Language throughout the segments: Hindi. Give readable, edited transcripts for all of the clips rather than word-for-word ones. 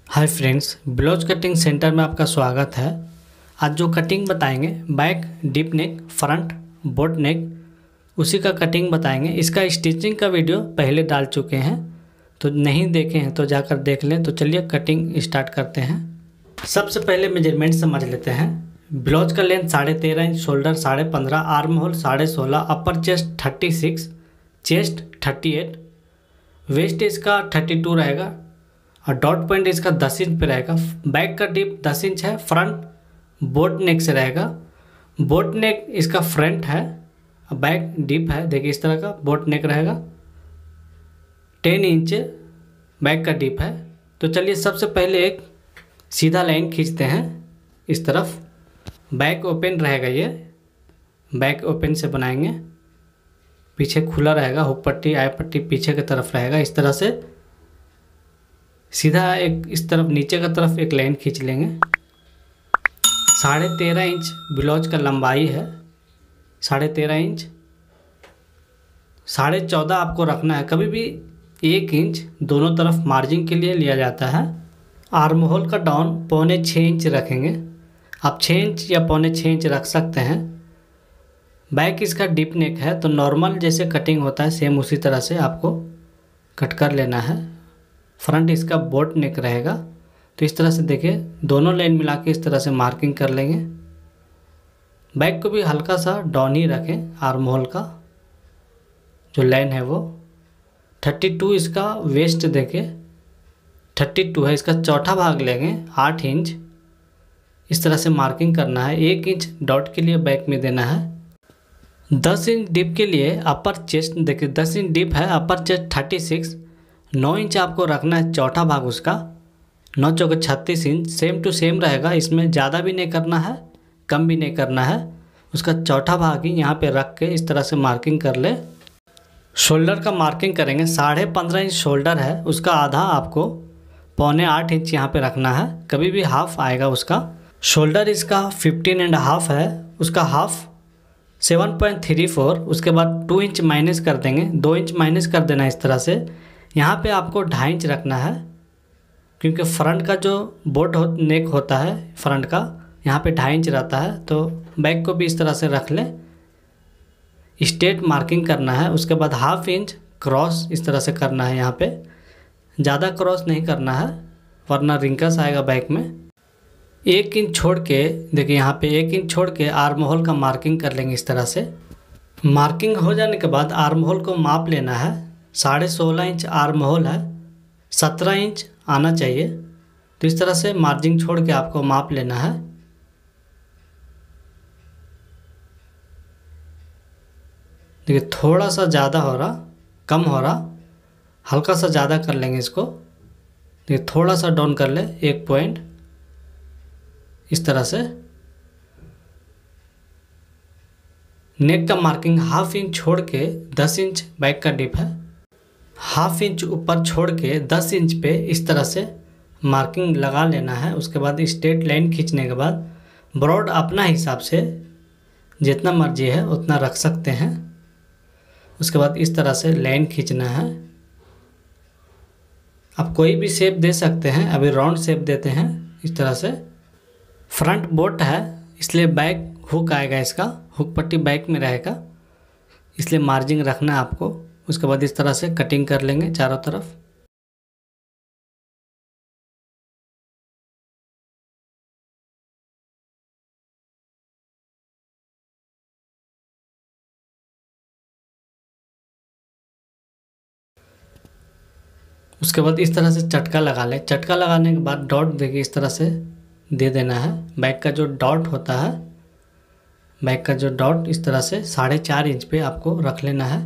Hi friends, blouse cutting centre में आपका स्वागत है। आज जो कटिंग बताएंगे back deep neck, front boat नेक, उसी का कटिंग बताएंगे। इसका स्टिचिंग का वीडियो पहले डाल चुके हैं, तो नहीं देखे हैं तो जाकर देख लें। तो चलिए कटिंग स्टार्ट करते हैं। सबसे पहले मेजरमेंट समझ लेते हैं। ब्लाउज का length 13.5 inch, shoulder 15.5, arm hole 16.5, upper chest 36, chest 38, waist इसका 32 रहेगा और डॉट पॉइंट इसका 10 इंच पे रहेगा। बैक का डीप 10 इंच है, फ्रंट बोट नेक से रहेगा। बोट नेक इसका फ्रंट है और बैक डीप है। देखिए इस तरह का बोट नेक रहेगा। 10 इंच बैक का डीप है। तो चलिए सबसे पहले एक सीधा लाइन खींचते हैं इस तरफ। बैक ओपन रहेगा, ये बैक ओपन से बनाएंगे। पीछे खुला रहेगा, हुक पट्टी आई पट्टी पीछे की तरफ रहेगा। इस तरह से सीधा एक इस तरफ नीचे की तरफ एक लाइन खींच लेंगे। 13.5 इंच ब्लाउज का लंबाई है, 13.5 इंच। 14.5 आपको रखना है। कभी भी 1 इंच दोनों तरफ मार्जिन के लिए लिया जाता है। आर्म होल का डाउन 6.25 इंच रखेंगे। आप 6 इंच या 6.25 इंच रख सकते हैं। बैक इसका डीप नेक है, तो नॉर्मल जैसे कटिंग होता है सेम उसी तरह से आपको कट कर लेना है। फ्रंट इसका बोट नेक रहेगा। तो इस तरह से देखिए दोनों लाइन मिला के इस तरह से मार्किंग कर लेंगे। बैक को भी हल्का सा डाउन ही रखें। आर्म होल का जो लाइन है वो 32 इसका वेस्ट देखिए 32 है। इसका चौथा भाग लेंगे 8 इंच। इस तरह से मार्किंग करना है। 1 इंच डॉट के लिए बैक में देना है। 10 इंच डीप के लिए अपर चेस्ट देखिए 10 इंच डीप है, अपर चेस्ट 36। 9 इंच आपको रखना है चौथा भाग उसका। 9 चौके 36 इंच सेम टू सेम रहेगा। इसमें ज़्यादा भी नहीं करना है, कम भी नहीं करना है। उसका चौथा भाग ही यहाँ पे रख के इस तरह से मार्किंग कर ले। शोल्डर का मार्किंग करेंगे। 15.5 इंच शोल्डर है, उसका आधा आपको 7.25 इंच यहाँ पे रखना है। कभी भी हाफ आएगा उसका। शोल्डर इसका 15.5 है, उसका हाफ 7.34। उसके बाद 2 इंच माइनस कर देंगे। 2 इंच माइनस कर देना इस तरह से। यहाँ पे आपको 2.5 इंच रखना है, क्योंकि फ्रंट का जो बोट नेक होता है फ्रंट का, यहाँ पे 2.5 इंच रहता है। तो बैक को भी इस तरह से रख लें। स्ट्रेट मार्किंग करना है। उसके बाद 1/2 इंच क्रॉस इस तरह से करना है। यहाँ पे ज़्यादा क्रॉस नहीं करना है वरना रिंकल्स आएगा बैक में। 1 इंच छोड़ के देखिए यहाँ पे 1 इंच छोड़ के आर्म होल का मार्किंग कर लेंगे इस तरह से। मार्किंग हो जाने के बाद आर्म होल को माप लेना है। 16.5 इंच आर्म होल है, 17 इंच आना चाहिए। तो इस तरह से मार्जिन छोड़ के आपको माप लेना है। देखिए थोड़ा सा ज़्यादा हो रहा, कम हो रहा, हल्का सा ज़्यादा कर लेंगे इसको। देखिए थोड़ा सा डाउन कर ले 1 पॉइंट इस तरह से। नेक का मार्किंग 1/2 इंच छोड़ के 10 इंच बैक का डिप है। 1/2 इंच ऊपर छोड़ के 10 इंच पे इस तरह से मार्किंग लगा लेना है। उसके बाद स्ट्रेट लाइन खींचने के बाद ब्रॉड अपना हिसाब से जितना मर्जी है उतना रख सकते हैं। उसके बाद इस तरह से लाइन खींचना है। आप कोई भी शेप दे सकते हैं। अभी राउंड शेप देते हैं इस तरह से। फ्रंट बोट है इसलिए बैक हुक आएगा, इसका हुक पट्टी बैक में रहेगा, इसलिए मार्जिन रखना है आपको। उसके बाद इस तरह से कटिंग कर लेंगे चारों तरफ। उसके बाद इस तरह से चटका लगा लें। चटका लगाने के बाद डॉट देखिए इस तरह से दे देना है। बैक का जो डॉट होता है, बैक का जो डॉट इस तरह से 4.5 इंच पे आपको रख लेना है।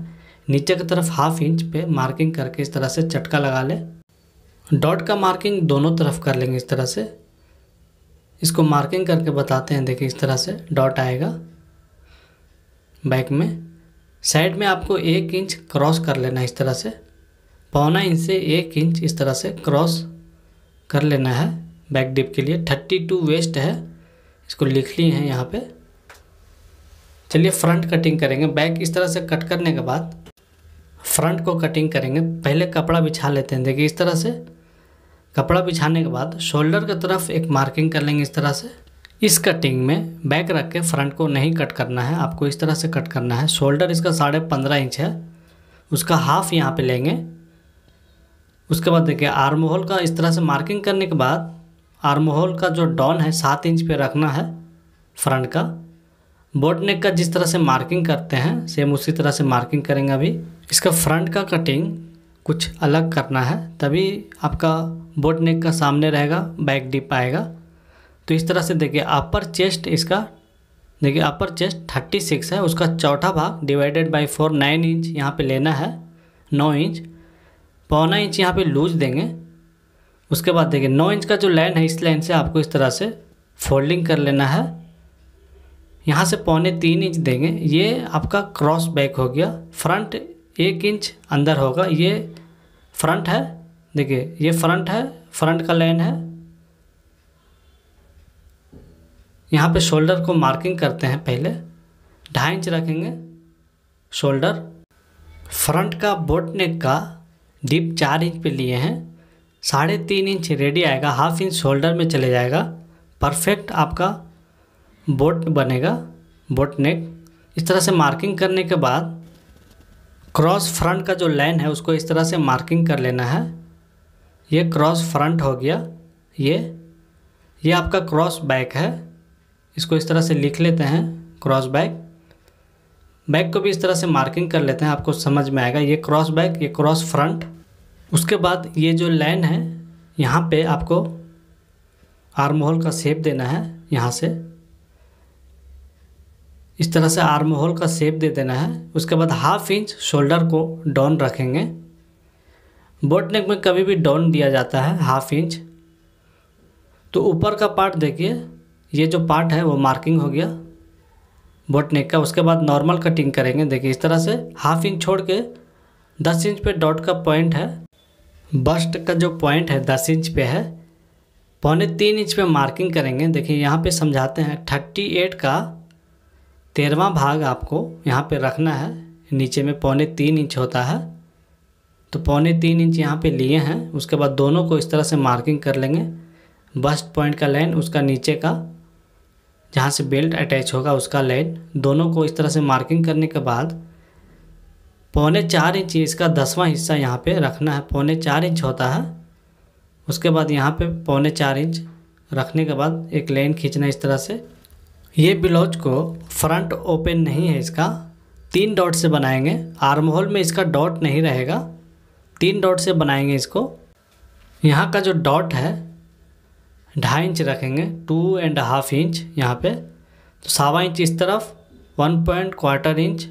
नीचे की तरफ 1/2 इंच पे मार्किंग करके इस तरह से चटका लगा ले। डॉट का मार्किंग दोनों तरफ कर लेंगे इस तरह से। इसको मार्किंग करके बताते हैं। देखिए इस तरह से डॉट आएगा बैक में। साइड में आपको 1 इंच क्रॉस कर लेना इस तरह से। 0.25 इंच से 1 इंच इस तरह से क्रॉस कर लेना है बैक डिप के लिए। 32 वेस्ट है, इसको लिख लिए हैं यहाँ पे। चलिए फ्रंट कटिंग करेंगे। बैक इस तरह से कट करने के बाद फ्रंट को कटिंग करेंगे। पहले कपड़ा बिछा लेते हैं। देखिए इस तरह से कपड़ा बिछाने के बाद शोल्डर की तरफ एक मार्किंग कर लेंगे इस तरह से। इस कटिंग में बैक रख के फ्रंट को नहीं कट करना है, आपको इस तरह से कट करना है। शोल्डर इसका 15.5 इंच है, उसका हाफ यहाँ पे लेंगे। उसके बाद देखिए आर्म होल का इस तरह से मार्किंग करने के बाद आर्म होल का जो डाउन है 7 इंच पे रखना है फ्रंट का। बोट नेक का जिस तरह से मार्किंग करते हैं सेम उसी तरह से मार्किंग करेंगे। अभी इसका फ्रंट का कटिंग कुछ अलग करना है, तभी आपका बोट नेक का सामने रहेगा, बैक डीप आएगा। तो इस तरह से देखिए अपर चेस्ट इसका, देखिए अपर चेस्ट 36 है, उसका चौथा भाग डिवाइडेड बाय 4 9 इंच यहाँ पे लेना है, 9 इंच, पौना इंच यहाँ पे लूज देंगे। उसके बाद देखिए 9 इंच का जो लाइन है इस लाइन से आपको इस तरह से फोल्डिंग कर लेना है, यहाँ से 2.25 इंच देंगे। ये आपका क्रॉस बैक हो गया। फ्रंट 1 इंच अंदर होगा, ये फ्रंट है, देखिए ये फ्रंट है, फ्रंट का लाइन है। यहाँ पे शोल्डर को मार्किंग करते हैं, पहले 2.5 इंच रखेंगे शोल्डर। फ्रंट का बोट नेक का डिप 4 इंच पे लिए हैं, 3.5 इंच रेडी आएगा, हाफ इंच शोल्डर में चले जाएगा, परफेक्ट आपका बोट बनेगा, बोट नेक। इस तरह से मार्किंग करने के बाद क्रॉस फ्रंट का जो लाइन है उसको इस तरह से मार्किंग कर लेना है। ये क्रॉस फ्रंट हो गया, ये आपका क्रॉस बैक है, इसको इस तरह से लिख लेते हैं क्रॉस बैक। बैक को भी इस तरह से मार्किंग कर लेते हैं, आपको समझ में आएगा। ये क्रॉस बैक, ये क्रॉस फ्रंट। उसके बाद ये जो लाइन है यहाँ पे आपको आर्म होल का शेप देना है, यहाँ से इस तरह से आर्म होल का शेप दे देना है। उसके बाद हाफ इंच शोल्डर को डाउन रखेंगे। बोट नेक में कभी भी डाउन दिया जाता है हाफ इंच। तो ऊपर का पार्ट देखिए, ये जो पार्ट है वो मार्किंग हो गया बोट नेक का। उसके बाद नॉर्मल कटिंग करेंगे, देखिए इस तरह से हाफ इंच छोड़ के 10 इंच पे डॉट का पॉइंट है। बस्ट का जो पॉइंट है 10 इंच पे है, 2.25 इंच पे मार्किंग करेंगे। देखिए यहाँ पे समझाते हैं, 38 का 13वां भाग आपको यहाँ पे रखना है, नीचे में 2.25 इंच होता है, तो 2.25 इंच यहाँ पे लिए हैं। उसके बाद दोनों को इस तरह से मार्किंग कर लेंगे। बस्ट पॉइंट का लाइन, उसका नीचे का जहाँ से बेल्ट अटैच होगा उसका लाइन, दोनों को इस तरह से मार्किंग करने के बाद 4.25 इंच इसका 10वां हिस्सा यहाँ पे रखना है, 4.25 इंच होता है। उसके बाद यहाँ पे 4.25 इंच रखने के बाद एक लाइन खींचना इस तरह से। ये ब्लाउज को फ्रंट ओपन नहीं है, इसका 3 डॉट से बनाएंगे। आर्म होल में इसका डॉट नहीं रहेगा, 3 डॉट से बनाएंगे इसको। यहाँ का जो डॉट है 2.5 इंच रखेंगे, 2.5 इंच यहाँ पे, तो 1.25 इंच इस तरफ, 1.25 इंच,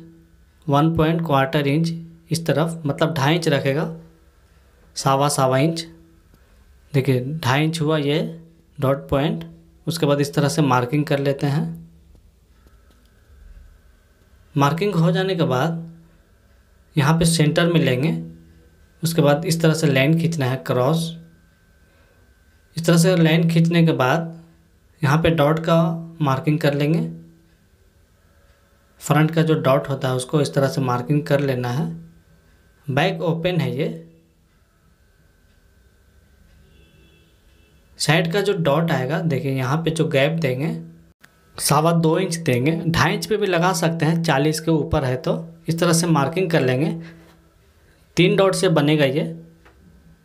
1.25 इंच इस तरफ, मतलब 2.5 इंच रखेगा, 1.25 इंच। देखिए 2.5 इंच हुआ ये डॉट पॉइंट। उसके बाद इस तरह से मार्किंग कर लेते हैं। मार्किंग हो जाने के बाद यहाँ पे सेंटर में लेंगे। उसके बाद इस तरह से लाइन खींचना है क्रॉस। इस तरह से लाइन खींचने के बाद यहाँ पे डॉट का मार्किंग कर लेंगे। फ्रंट का जो डॉट होता है उसको इस तरह से मार्किंग कर लेना है। बैक ओपन है, ये साइड का जो डॉट आएगा, देखिए यहाँ पे जो गैप देंगे 2.25 इंच देंगे, 2.5 इंच पे भी लगा सकते हैं, 40 के ऊपर है तो इस तरह से मार्किंग कर लेंगे। 3 डॉट से बनेगा ये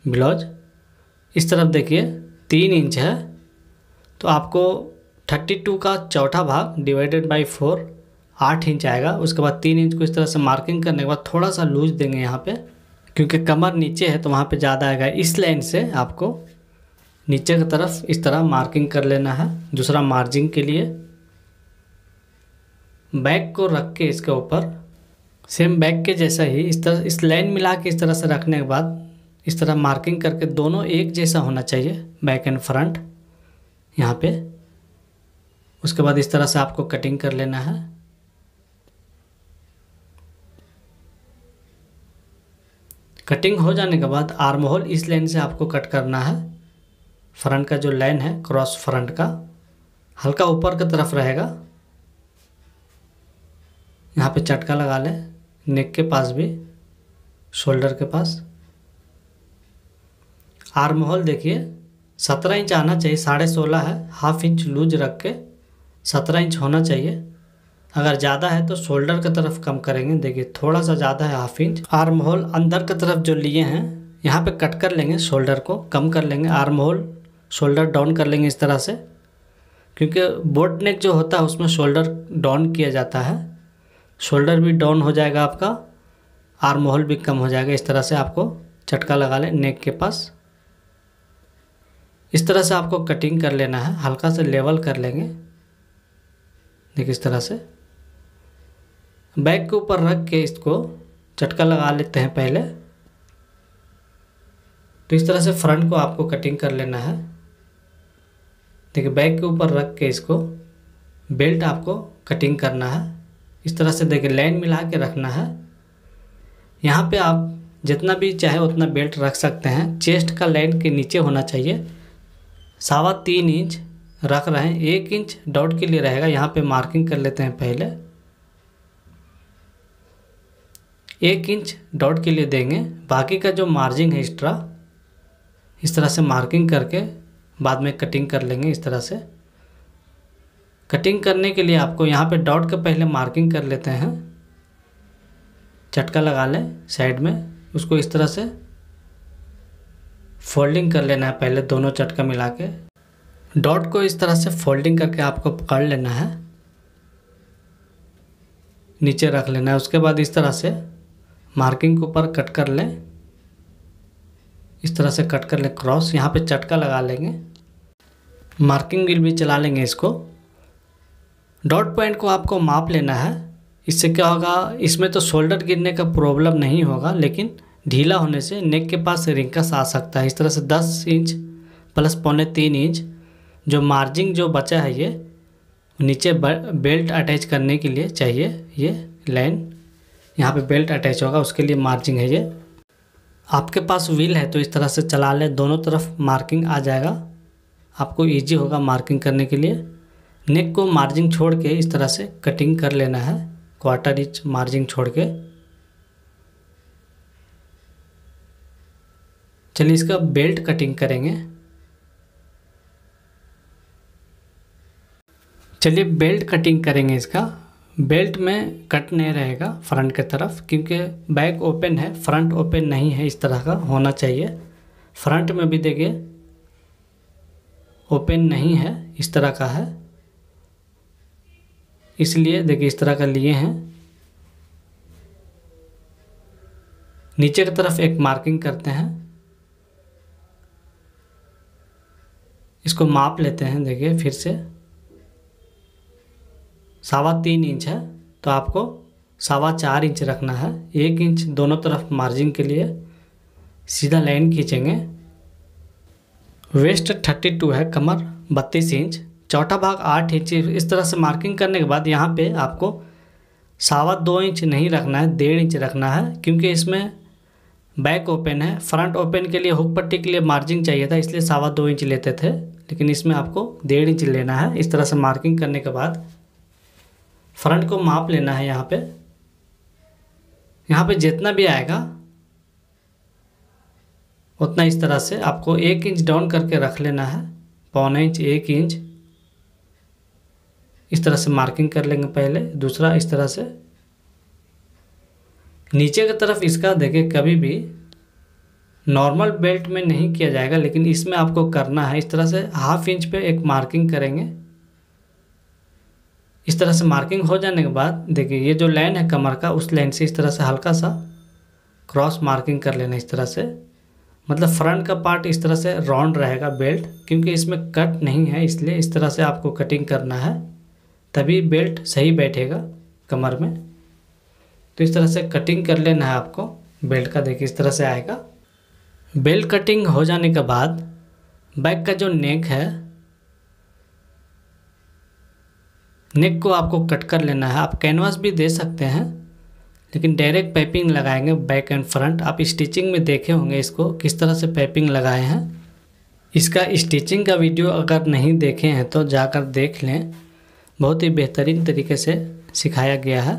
ब्लाउज। इस तरफ देखिए 3 इंच है, तो आपको 32 का चौथा भाग डिवाइडेड बाय 4 8 इंच आएगा। उसके बाद 3 इंच को इस तरह से मार्किंग करने के बाद थोड़ा सा लूज देंगे यहाँ पे, क्योंकि कमर नीचे है तो वहाँ पे ज़्यादा आएगा। इस लाइन से आपको नीचे की तरफ इस तरह मार्किंग कर लेना है दूसरा मार्जिन के लिए। बैक को रख के इसके ऊपर सेम बैक के जैसा ही इस तरह इस लाइन मिला के इस तरह से रखने के बाद इस तरह मार्किंग करके दोनों एक जैसा होना चाहिए, बैक एंड फ्रंट यहाँ पे। उसके बाद इस तरह से आपको कटिंग कर लेना है। कटिंग हो जाने के बाद आर्म होल इस लाइन से आपको कट करना है। फ्रंट का जो लाइन है क्रॉस फ्रंट का हल्का ऊपर की तरफ रहेगा, यहाँ पे चटका लगा लें, नेक के पास भी, शोल्डर के पास। आर्म होल देखिए 17 इंच आना चाहिए, 16.5 है, हाफ इंच लूज रख के 17 इंच होना चाहिए। अगर ज़्यादा है तो शोल्डर की तरफ कम करेंगे, देखिए थोड़ा सा ज़्यादा है हाफ इंच। आर्म होल अंदर की तरफ जो लिए हैं यहाँ पे कट कर लेंगे, शोल्डर को कम कर लेंगे, आर्म होल शोल्डर डाउन कर लेंगे इस तरह से, क्योंकि बोट नेक जो होता है उसमें शोल्डर डाउन किया जाता है। शोल्डर भी डाउन हो जाएगा आपका, आर्म होल भी कम हो जाएगा। इस तरह से आपको झटका लगा लें नेक के पास। इस तरह से आपको कटिंग कर लेना है, हल्का से लेवल कर लेंगे। देखिए इस तरह से बैक के ऊपर रख के इसको झटका लगा लेते हैं पहले। तो इस तरह से फ्रंट को आपको कटिंग कर लेना है। देखिए बैक के ऊपर रख के इसको बेल्ट आपको कटिंग करना है। इस तरह से देखिए लाइन मिला के रखना है। यहाँ पे आप जितना भी चाहे उतना बेल्ट रख सकते हैं। चेस्ट का लाइन के नीचे होना चाहिए। 3.25 इंच रख रहे हैं, 1 इंच डॉट के लिए रहेगा। यहाँ पे मार्किंग कर लेते हैं पहले, 1 इंच डॉट के लिए देंगे। बाकी का जो मार्जिन है एक्स्ट्रा इस तरह से मार्किंग करके बाद में कटिंग कर लेंगे। इस तरह से कटिंग करने के लिए आपको यहाँ पे डॉट के पहले मार्किंग कर लेते हैं, झटका लगा लें साइड में, उसको इस तरह से फोल्डिंग कर लेना है पहले, दोनों झटका मिला के। डॉट को इस तरह से फोल्डिंग करके आपको पकड़ लेना है, नीचे रख लेना है। उसके बाद इस तरह से मार्किंग के ऊपर कट कर लें, इस तरह से कट कर लें क्रॉस। यहाँ पे झटका लगा लेंगे, मार्किंग व्हील भी चला लेंगे इसको। डॉट पॉइंट को आपको माप लेना है। इससे क्या होगा, इसमें तो शोल्डर गिरने का प्रॉब्लम नहीं होगा, लेकिन ढीला होने से नेक के पास रिंकस आ सकता है। इस तरह से 10 इंच प्लस 3.25 इंच जो मार्जिन जो बचा है ये नीचे बेल्ट अटैच करने के लिए चाहिए। ये लाइन यहाँ पे बेल्ट अटैच होगा, उसके लिए मार्जिन है ये। आपके पास व्हील है तो इस तरह से चला लें, दोनों तरफ मार्किंग आ जाएगा, आपको इजी होगा मार्किंग करने के लिए। नेक को मार्जिन छोड़ के इस तरह से कटिंग कर लेना है, 1/4 इंच मार्जिन छोड़ के। चलिए इसका बेल्ट कटिंग करेंगे। चलिए बेल्ट कटिंग करेंगे इसका। बेल्ट में कट नहीं रहेगा फ्रंट की तरफ, क्योंकि बैक ओपन है, फ्रंट ओपन नहीं है। इस तरह का होना चाहिए। फ्रंट में भी देखिए ओपन नहीं है, इस तरह का है, इसलिए देखिए इस तरह का लिए हैं। नीचे की तरफ एक मार्किंग करते हैं, इसको माप लेते हैं। देखिए फिर से 3.25 इंच है तो आपको 4.25 इंच रखना है। 1 इंच दोनों तरफ मार्जिन के लिए सीधा लाइन खींचेंगे। वेस्ट 32 है, कमर 32 इंच, चौथा भाग 8 इंच। इस तरह से मार्किंग करने के बाद यहाँ पे आपको 2.25 इंच नहीं रखना है, 1.5 इंच रखना है, क्योंकि इसमें बैक ओपन है। फ्रंट ओपन के लिए हुक पट्टी के लिए मार्जिन चाहिए था, इसलिए 2.25 इंच लेते थे, लेकिन इसमें आपको 1.5 इंच लेना है। इस तरह से मार्किंग करने के बाद फ्रंट को माप लेना है। यहाँ पे जितना भी आएगा उतना इस तरह से आपको 1 इंच डाउन करके रख लेना है, 1.25 इंच 1 इंच इस तरह से मार्किंग कर लेंगे पहले। दूसरा इस तरह से नीचे की तरफ इसका देखिए कभी भी नॉर्मल बेल्ट में नहीं किया जाएगा, लेकिन इसमें आपको करना है। इस तरह से 1/2 इंच पे एक मार्किंग करेंगे। इस तरह से मार्किंग हो जाने के बाद देखिए ये जो लाइन है कमर का, उस लाइन से इस तरह से हल्का सा क्रॉस मार्किंग कर लेना। इस तरह से मतलब फ्रंट का पार्ट इस तरह से राउंड रहेगा बेल्ट, क्योंकि इसमें कट नहीं है, इसलिए इस तरह से आपको कटिंग करना है, तभी बेल्ट सही बैठेगा कमर में। तो इस तरह से कटिंग कर लेना है आपको बेल्ट का। देखिए इस तरह से आएगा। बेल्ट कटिंग हो जाने के बाद बैक का जो नेक है, नेक को आपको कट कर लेना है। आप कैनवास भी दे सकते हैं, लेकिन डायरेक्ट पाइपिंग लगाएंगे बैक एंड फ्रंट। आप स्टिचिंग में देखे होंगे इसको किस तरह से पाइपिंग लगाए हैं। इसका स्टिचिंग का वीडियो अगर नहीं देखे हैं तो जाकर देख लें, बहुत ही बेहतरीन तरीके से सिखाया गया है।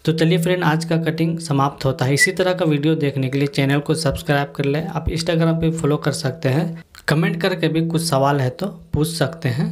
तो चलिए फ्रेंड, आज का कटिंग समाप्त होता है। इसी तरह का वीडियो देखने के लिए चैनल को सब्सक्राइब कर लें। आप इंस्टाग्राम पे फॉलो कर सकते हैं। कमेंट करके भी कुछ सवाल है तो पूछ सकते हैं।